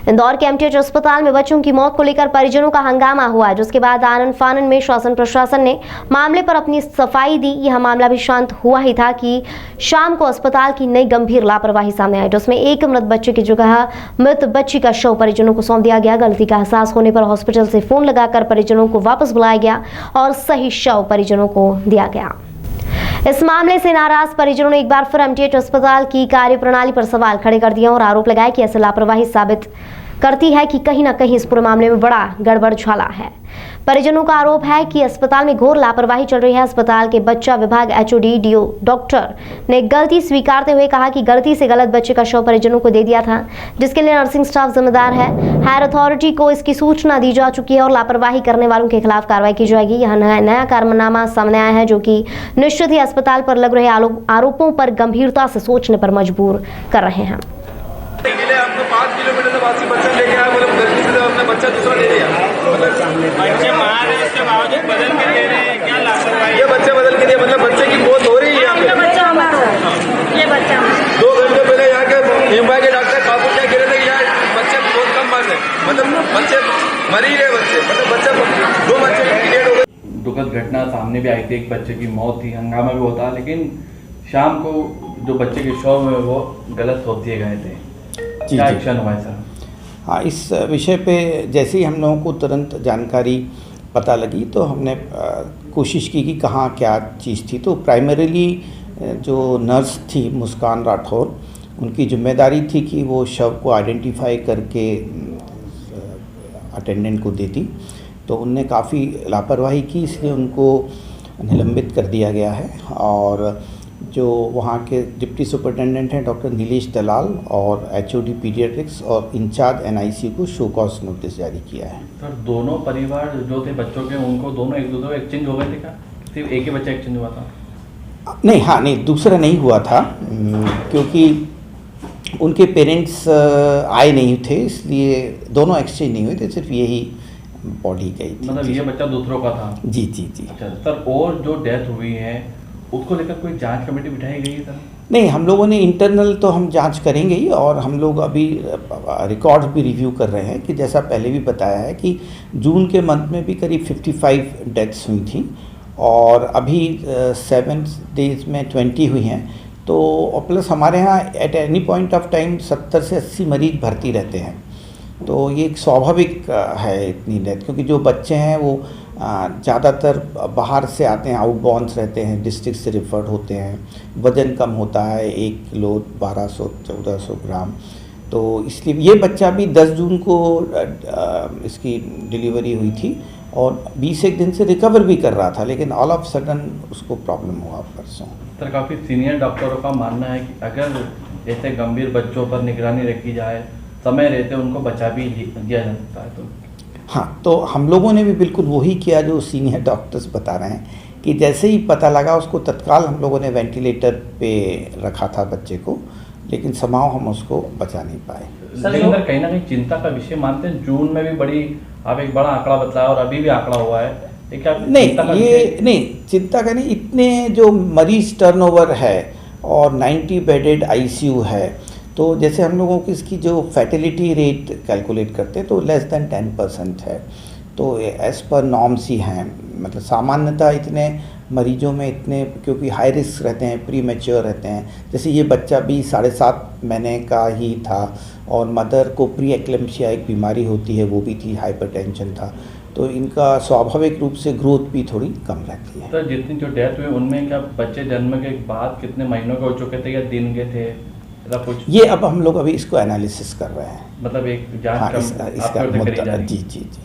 इंदौर के एमटीएच अस्पताल में बच्चों की मौत को लेकर परिजनों का हंगामा हुआ, जिसके बाद आनन फानन में शासन प्रशासन ने मामले पर अपनी सफाई दी। यह मामला भी शांत हुआ ही था कि शाम को अस्पताल की नई गंभीर लापरवाही सामने आई, जिसमें एक मृत बच्चे की जगह मृत बच्ची का शव परिजनों को सौंप दिया गया। गलती का एहसास होने पर हॉस्पिटल से फोन लगाकर परिजनों को वापस बुलाया गया और सही शव परिजनों को दिया गया। इस मामले से नाराज परिजनों ने एक बार फिर एमटीएच अस्पताल की कार्यप्रणाली पर सवाल खड़े कर दिए और आरोप लगाया कि ऐसी लापरवाही साबित करती है कि कहीं न कहीं इस पूरे मामले में बड़ा गड़बड़ झाला है। परिजनों का आरोप है कि अस्पताल में घोर लापरवाही चल रही है। अस्पताल के बच्चा विभाग एचओडी डीओ डॉक्टर ने गलती स्वीकारते हुए कहा कि गलती से गलत बच्चे का शव परिजनों को दे दिया था, जिसके लिए नर्सिंग स्टाफ जिम्मेदार है। हायर अथॉरिटी को इसकी सूचना दी जा चुकी है और लापरवाही करने वालों के खिलाफ कार्रवाई की जाएगी। यह नया कारनामा सामने आया है, जो कि निश्चित ही अस्पताल पर लग रहे आरोपों पर गंभीरता से सोचने पर मजबूर कर रहे हैं। हमने 5 किलोमीटर से वासी बच्चा लेके आया, बोले गलती से हमने बच्चा दूसरा दे दिया। बच्चे मार रहे, उसके बावजूद बदल के दे रहे हैं, क्या लापरवाही? ये बच्चे बदल के दिए, मतलब बच्चे की मौत हो रही है यहाँ पे। बच्चा हमारा ये बच्चा 2 घंटे पहले यहाँ के मुंबई के डॉक्टर काबू क्या कह रहे थे, यार बच्चे बहुत कम मर रहे, मतलब बच्चे मर ही रहे बच्चे, मतलब बच्चा 2 बच्चे की डेथ हो गई। दुखद घटना सामने भी आई थी, एक बच्चे की मौत थी, हंगामा भी होता, लेकिन शाम को जो बच्चे के शव में वो गलत सौंप दिए गए थे। क्या एक्शन हुआ है सर? हाँ, इस विषय पे जैसे ही हम लोगों को तुरंत जानकारी पता लगी तो हमने कोशिश की कि कहाँ क्या चीज़ थी। तो प्राइमरीली जो नर्स थी मुस्कान राठौर, उनकी जिम्मेदारी थी कि वो शव को आइडेंटिफाई करके अटेंडेंट को देती। तो उनने काफ़ी लापरवाही की, इसलिए उनको निलंबित कर दिया गया है। और जो वहाँ के डिप्टी सुपरिटेंडेंट हैं डॉक्टर नीलेश दलाल और एचओडी पीडियाट्रिक्स और इंचार्ज एनआईसी को शो कॉज नोटिस जारी किया है। सर, दोनों परिवार जो थे बच्चों के, उनको दोनों एक दूसरे एक्सचेंज हो गए थे क्या? सिर्फ एक ही बच्चा एक्सचेंज हुआ था? नहीं, हाँ नहीं, दूसरा नहीं हुआ था क्योंकि उनके पेरेंट्स आए नहीं थे, इसलिए दोनों एक्सचेंज नहीं हुए थे, सिर्फ यही बॉडी गई थी। मतलब ये बच्चा दूसरों का था? जी जी जी। अच्छा सर, और जो डेथ हुई है उसको लेकर कोई जांच कमेटी बिठाई गई है सर? नहीं, हम लोगों ने इंटरनल तो हम जांच करेंगे ही, और हम लोग अभी रिकॉर्ड्स भी रिव्यू कर रहे हैं कि जैसा पहले भी बताया है कि जून के मंथ में भी करीब 55 डेथ्स हुई थी और अभी 7 डेज में 20 हुई हैं। तो प्लस हमारे यहाँ at any point of time 70 से 80 मरीज भर्ती रहते हैं। तो ये एक स्वाभाविक है इतनी डेथ, क्योंकि जो बच्चे हैं वो ज़्यादातर बाहर से आते हैं, आउटबाउंड्स रहते हैं, डिस्ट्रिक्ट से रिफर्ड होते हैं, वज़न कम होता है, 1 किलो 1200-1400 ग्राम। तो इसलिए ये बच्चा भी 10 जून को इसकी डिलीवरी हुई थी और 20 दिन से रिकवर भी कर रहा था, लेकिन ऑल ऑफ सडन उसको प्रॉब्लम हुआ परसों। सर, काफ़ी सीनियर डॉक्टरों का मानना है कि अगर ऐसे गंभीर बच्चों पर निगरानी रखी जाए, समय रहते उनको बचा भी दिया जा सकता है। तो हाँ, तो हम लोगों ने भी बिल्कुल वही किया जो सीनियर डॉक्टर्स बता रहे हैं कि जैसे ही पता लगा उसको तत्काल हम लोगों ने वेंटिलेटर पे रखा था बच्चे को, लेकिन समाव हम उसको बचा नहीं पाए। सर, कहीं ना कहीं चिंता का विषय मानते हैं? जून में भी आप एक बड़ा आंकड़ा बताया और अभी भी आंकड़ा हुआ है, क्या नहीं? ये नहीं चिंता का नहीं, इतने जो मरीज टर्नओवर है और 90 बेडेड आईसीयू है, तो जैसे हम लोगों की इसकी जो फैटिलिटी रेट कैलकुलेट करते हैं तो लेस देन 10% है। तो एज़ पर नॉर्म्स ही हैं, मतलब सामान्यतः इतने मरीजों में इतने, क्योंकि हाई रिस्क रहते हैं, प्री मैच्योर रहते हैं। जैसे ये बच्चा भी 7.5 महीने का ही था और मदर को प्री एक्लेम्पसिया एक बीमारी होती है, वो भी थी, हाइपरटेंशन था, तो इनका स्वाभाविक रूप से ग्रोथ भी थोड़ी कम रहती है। तो जितनी जो डेथ हुई उनमें क्या बच्चे जन्म के बाद कितने महीनों के हो चुके थे या दिन के थे, कुछ? ये अब हम लोग अभी इसको एनालिसिस कर रहे हैं, मतलब एक जांच इसका मुद्दा। जी जी जी।